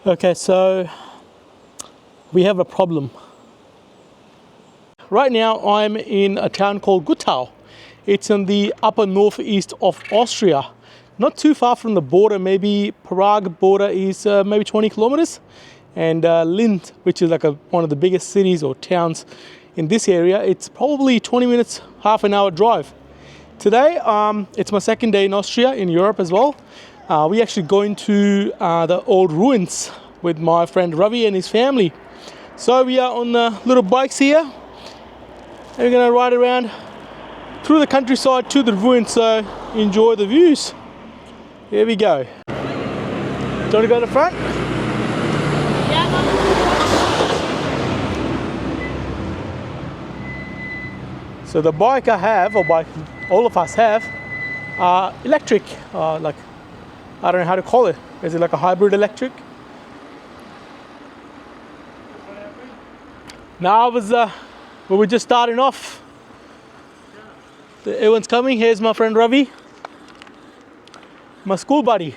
Okay, so we have a problem. Right now I'm in a town called Gutao. It's in the upper northeast of Austria. Not too far from the border, maybe Prague border is maybe 20 kilometers. And Linz, which is like one of the biggest cities or towns in this area, it's probably 20 minutes, half an hour drive. Today, it's my second day in Austria, in Europe as well. We actually going to the old ruins with my friend Ravi and his family. So we are on little bikes here. And we're gonna ride around through the countryside to the ruins, so enjoy the views. Here we go. Do you want to go to the front? So the bike I have, or bike all of us have, electric, like, I don't know how to call it. Is it like a hybrid electric? Now we were just starting off. Everyone's coming. Here's my friend Ravi, my school buddy.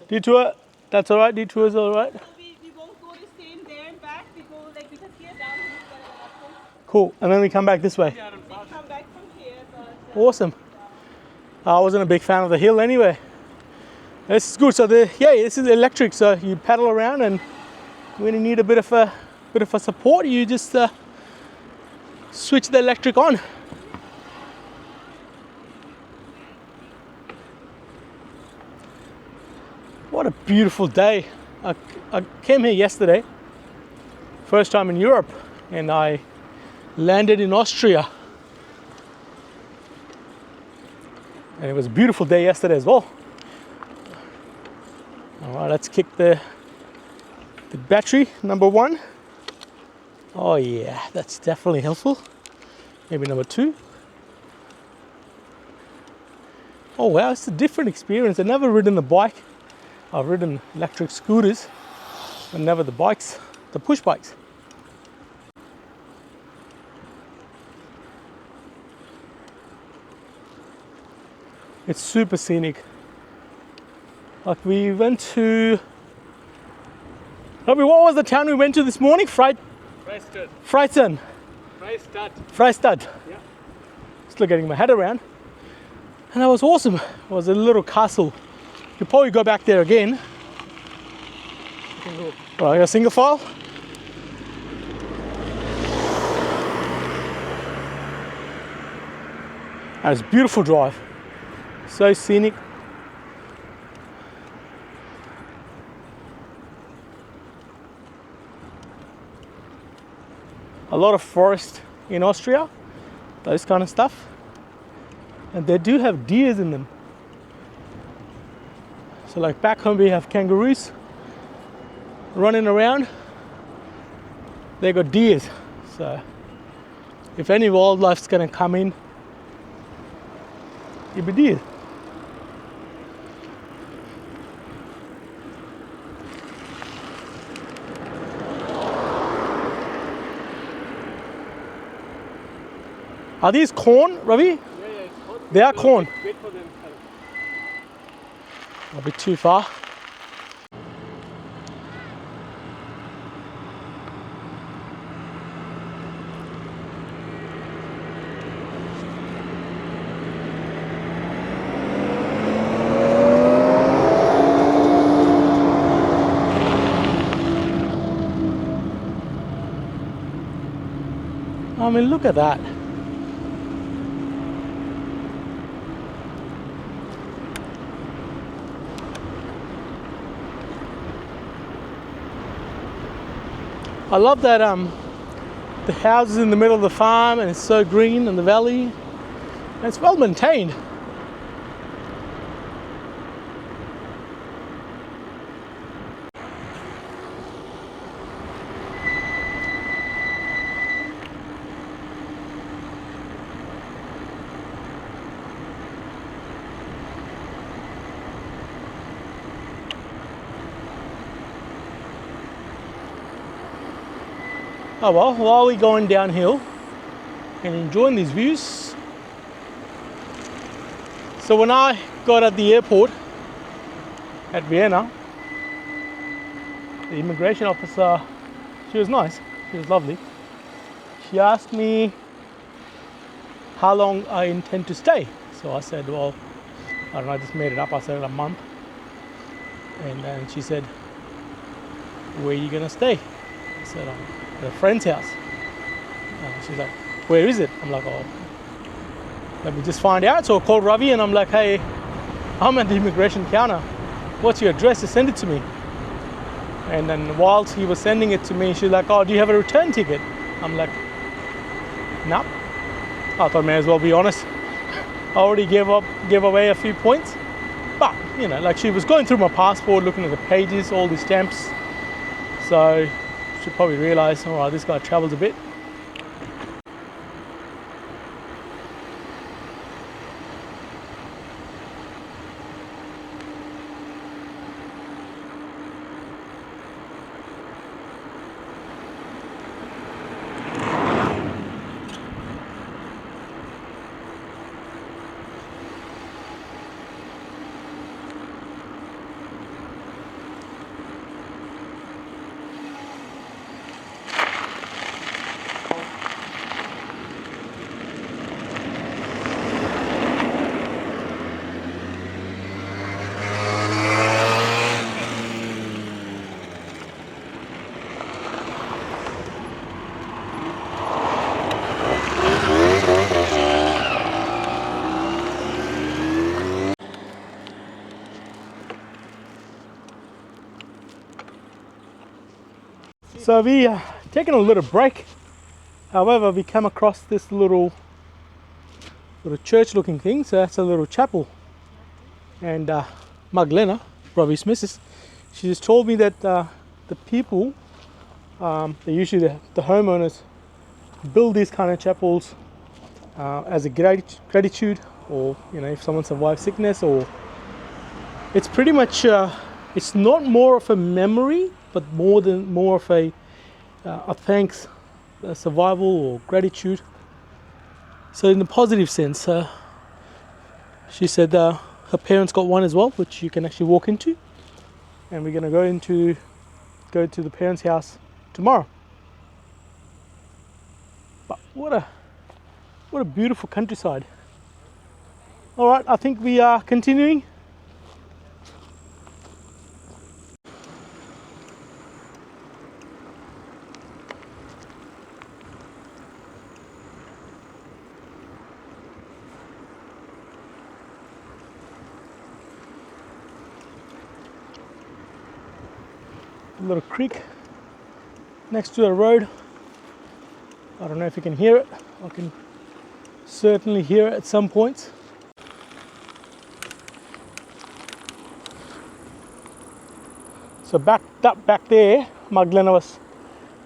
Detour, that's all right. Detour is all right. So we won't go the same there and back. We go like because here down here is better than Cool, and then we come back this way. we come back from here. But, Awesome. I wasn't a big fan of the hill anyway. This is good. So this is electric. So you paddle around, and when you need a bit of a support, you just switch the electric on. What a beautiful day. I came here yesterday, first time in Europe, and I landed in Austria. And it was a beautiful day yesterday as well. All right, let's kick the battery, number 1. Oh yeah, that's definitely helpful. Maybe number 2. Oh wow, it's a different experience. I've never ridden a bike. I've ridden electric scooters, but never the bikes, the push bikes. It's super scenic. Like we went to, Robbie, what was the town we went to this morning? Freistad. Freistad. Yeah. Still getting my head around. And that was awesome. It was a little castle. You could probably go back there again. All right, I got a single file. And it's a beautiful drive. So scenic. A lot of forest in Austria, those kind of stuff. And they do have deers in them. So like back home we have kangaroos running around. They got deers. So if any wildlife's gonna come in, it'll be deer. Are these corn, Ravi? Yeah, it's hot. They are corn. Wait for them. A bit too far. I mean, look at that. I love that the houses in the middle of the farm, and it's so green in the valley, and it's well maintained. Oh well, while we're going downhill and enjoying these views. So when I got at the airport at Vienna, the immigration officer, she was nice, she was lovely. She asked me how long I intend to stay. So I said, well, I don't know, I just made it up. I said a month. And then she said, where are you gonna stay? I said, at a friend's house. And she's like, where is it? I'm like, oh, let me just find out. So I called Ravi and I'm like, hey, I'm at the immigration counter. What's your address? Just send it to me. And then whilst he was sending it to me, she's like, oh, do you have a return ticket? I'm like, nope. I thought, may as well be honest. I already gave away a few points. But, you know, like she was going through my passport, looking at the pages, all the stamps. So she probably realized, all right, this guy travels a bit. So we taken a little break. However, we come across this little church looking thing. So that's a little chapel. And Magdalena, Ravi's missus, she just told me that the people, they usually the homeowners build these kind of chapels as a gratitude, or you know, if someone survives sickness, or it's pretty much it's not more of a memory, but more of a thanks, a survival or gratitude. So in the positive sense, she said her parents got one as well, which you can actually walk into, and we're going to go to the parents' house tomorrow. But what a beautiful countryside. All right, I think we are continuing. A little creek next to the road. I don't know if you can hear it. I can certainly hear it at some points. So back there, Magdalena was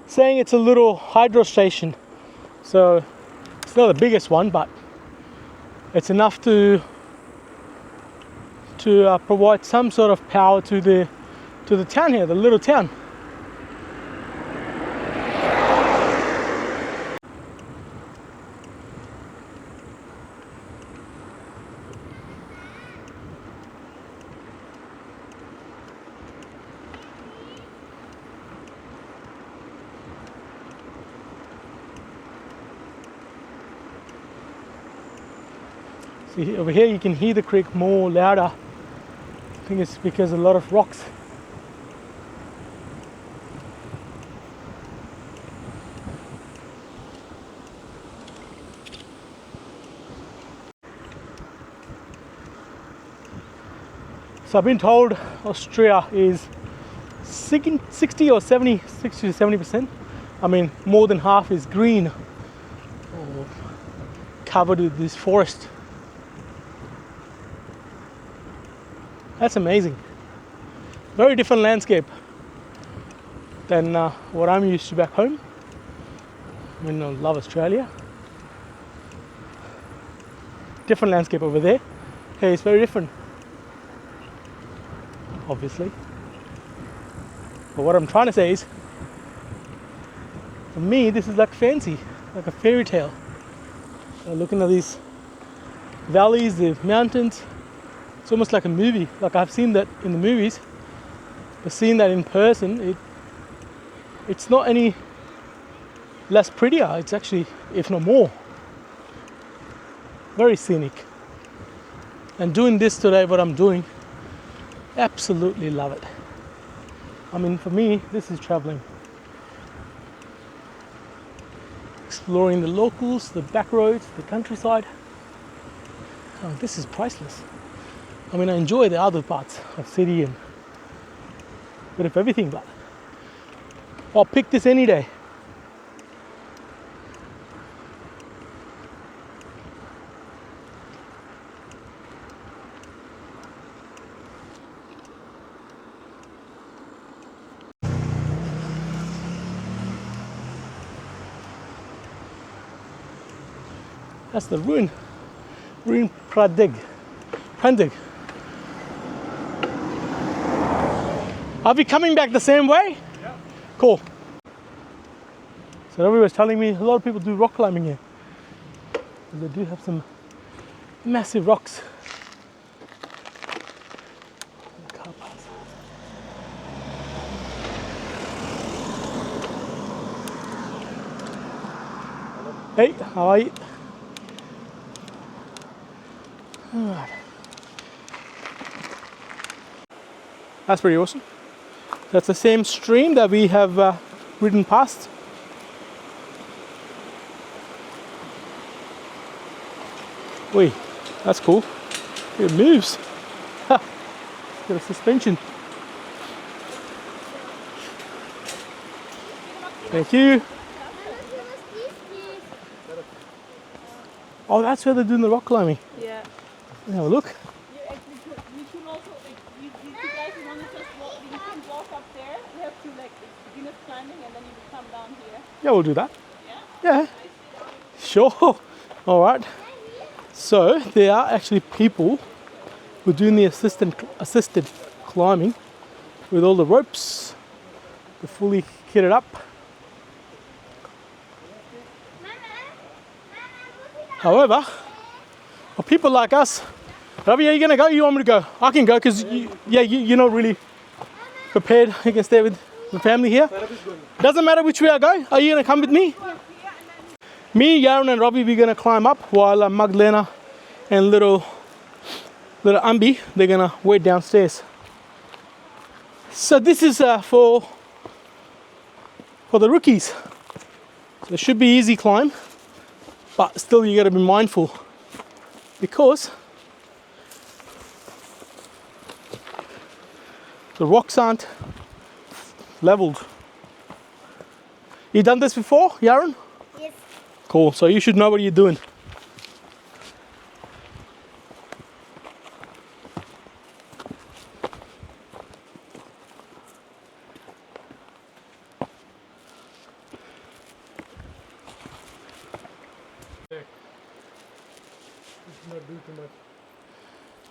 saying it's a little hydro station. So it's not the biggest one, but it's enough to provide some sort of power to the town here, the little town. See, over here you can hear the creek more louder. I think it's because a lot of rocks. So I've been told Austria is 60 or 70, 60 to 70%. I mean, more than half is green or covered with this forest. That's amazing. Very different landscape than what I'm used to back home. I mean, I love Australia. Different landscape over there. Hey, it's very different. Obviously. But what I'm trying to say is, For me, this is like fancy, like a fairy tale. Looking at these valleys, the mountains, it's almost like a movie. Like I've seen that in the movies, but seeing that in person, it's not any less prettier. It's actually, if not more, very scenic. And doing this today, what I'm doing, absolutely love it. I mean, for me, this is traveling. Exploring the locals, the back roads, the countryside. Oh, this is priceless. I mean, I enjoy the other parts of city and a bit of everything, but I'll pick this any day. That's the ruin Pradig. Are we coming back the same way? Yeah. Cool. So everybody was telling me a lot of people do rock climbing here. They do have some massive rocks. Car pass. Hey, how are you? Alright. That's pretty awesome. That's the same stream that we have ridden past. Wait, that's cool. It moves. Ha! Got a suspension. Thank you. Oh, that's where they're doing the rock climbing. Yeah. Have a look. You should also, like, you guys want to just walk, you can walk up there. You have to, like, beginner climbing and then you will come down here. Yeah, we'll do that. Yeah? Yeah. Sure. All right. So there are actually people who are doing the assisted climbing with all the ropes. They're fully kitted up. However, for people like us, Ravi, are you going to go? You want me to go? I can go because you're not really prepared. You can stay with the family here. Doesn't matter which way I go. Are you going to come with me? Me, Yaron and Robbie, we're going to climb up while Magdalena and little Ambi, they're going to wait downstairs. So this is for the rookies. So it should be easy climb, but still you got to be mindful because the rocks aren't leveled. You done this before, Yaron? Yes. Cool, so you should know what you're doing.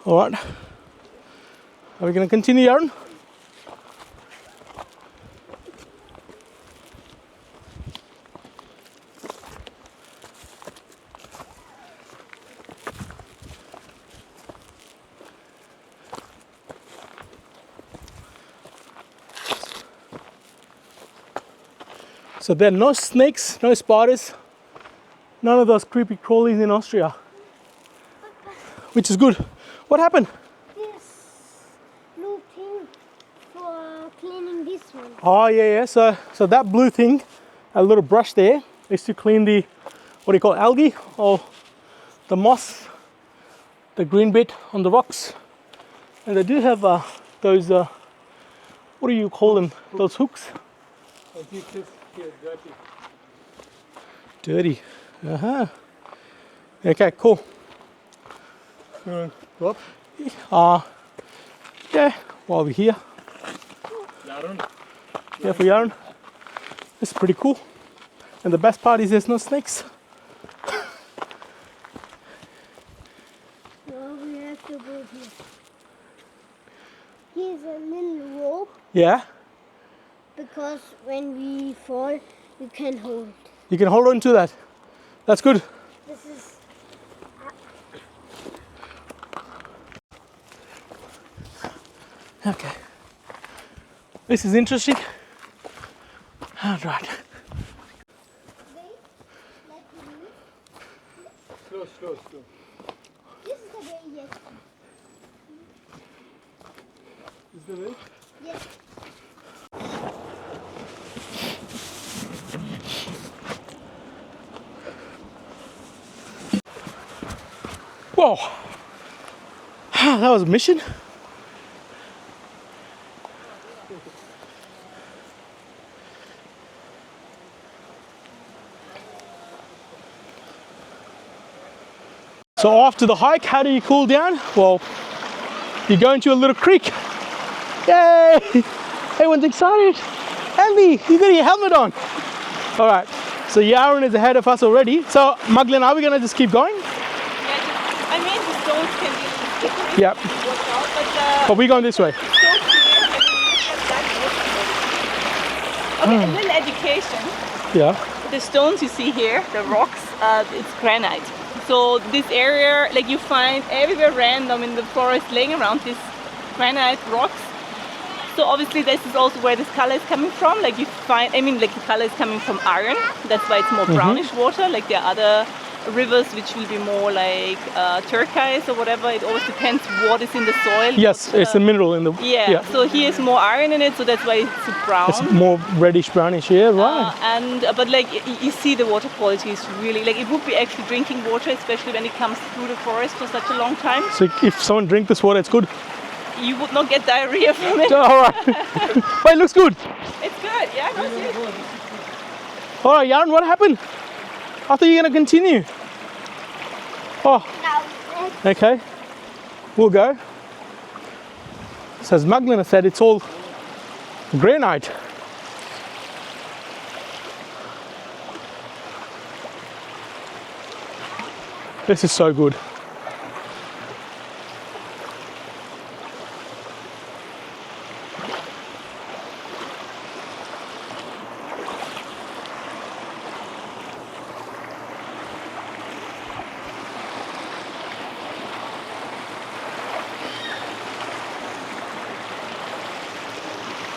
All right. Are we going to continue, Yaron? So there are no snakes, no spiders, none of those creepy crawlies in Austria, which is good. What happened? This blue thing for cleaning this one. Oh yeah. So that blue thing, a little brush there, is to clean the, what do you call it, algae or the moss, the green bit on the rocks. And they do have those, what do you call them? Those hooks. Dirty. Okay, cool. Go up. Yeah, while we're here. Yaron. Yeah, for Yaron. It's pretty cool. And the best part is there's no snakes. Now we have to go here. Here's a little rope Yeah. because when we fall, you can hold. You can hold on to that. That's good. This is Okay. This is interesting. All right. Slow, slow, slow. This is the way, yes. Is the way? Yes. Whoa. That was a mission. So after the hike, how do you cool down? Well, you go into a little creek. Yay! Everyone's excited. Andy, you got your helmet on. All right, so Yaron is ahead of us already. So Magdalena, are we gonna just keep going? Yeah, I mean, the stones can be slippery. Yep. Watch out, But we're going this way. so clear. Okay, a little education. Yeah. The stones you see here, the rocks, it's granite. So this area, like you find everywhere random in the forest laying around these granite rocks. So obviously this is also where this color is coming from. Like you find, I mean, like the color is coming from iron. That's why it's more brownish water. Like there are other rivers which will be more like turquoise or whatever. It always depends what is in the soil. Yes, it's a mineral in the. Yeah. So here is more iron in it, so that's why it's brown. It's more reddish brownish. Yeah, right. But like you see, the water quality is really like it would be actually drinking water, especially when it comes through the forest for such a long time. So if someone drink this water, it's good. You would not get diarrhea from it. All right. But it looks good. It's good, yeah. Go see it. All right, Yaron, what happened? I thought you were gonna continue. Oh, No. okay. We'll go. So as Magdalena said, it's all granite. This is so good.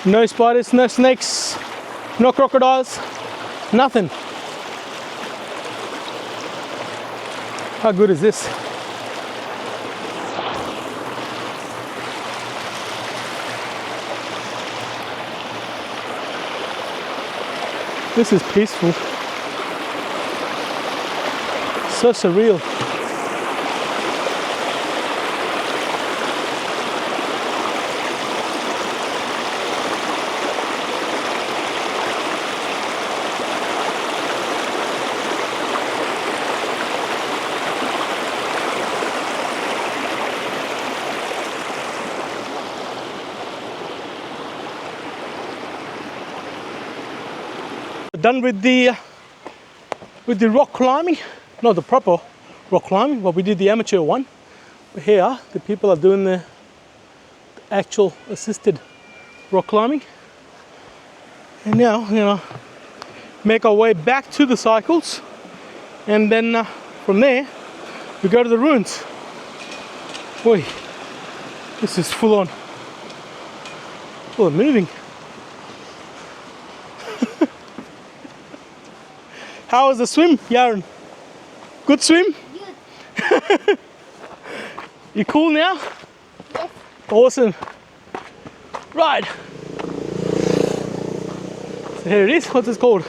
No spiders, no snakes, no crocodiles, nothing. How good is this? This is peaceful. So surreal. Done with the rock climbing, not the proper rock climbing, but we did the amateur one. But here, the people are doing the actual assisted rock climbing. And now, make our way back to the cycles, and then from there, we go to the ruins. Boy, this is full on. Oh, moving. How was the swim, Yaron? Good swim? Good. You cool now? Yes. Awesome. Right. So here it is. What's this called?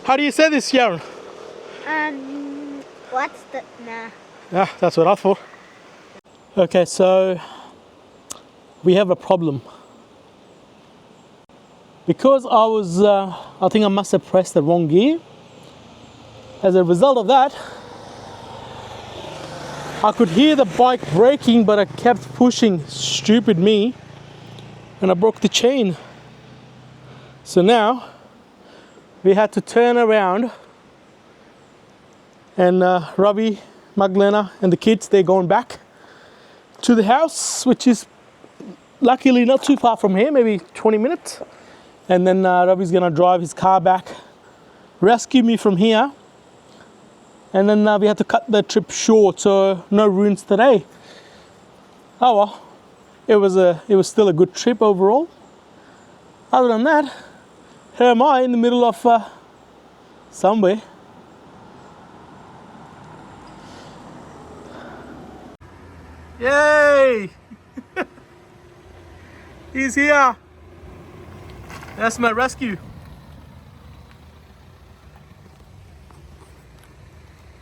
How do you say this, Yaron? What's the nah? Yeah, that's what I thought. Okay, so we have a problem. Because I think I must have pressed the wrong gear. As a result of that, I could hear the bike braking, but I kept pushing. Stupid me. And I broke the chain. So now we had to turn around, and Ravi, Magdalena and the kids, they're going back to the house, which is luckily not too far from here, maybe 20 minutes. And then Ravi's gonna drive his car back rescue me from here. And then we had to cut the trip short, so no ruins today. Oh well, it was still a good trip overall. Other than that, here am I in the middle of somewhere. Yay! He's here. That's my rescue.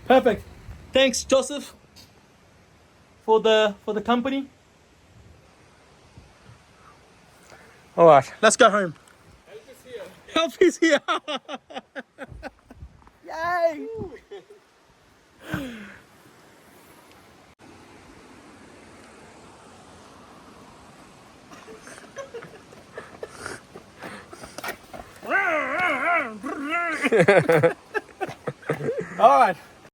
Perfect. Thanks, Joseph, for the company. All right, let's go home. Help is here. Yay! All right.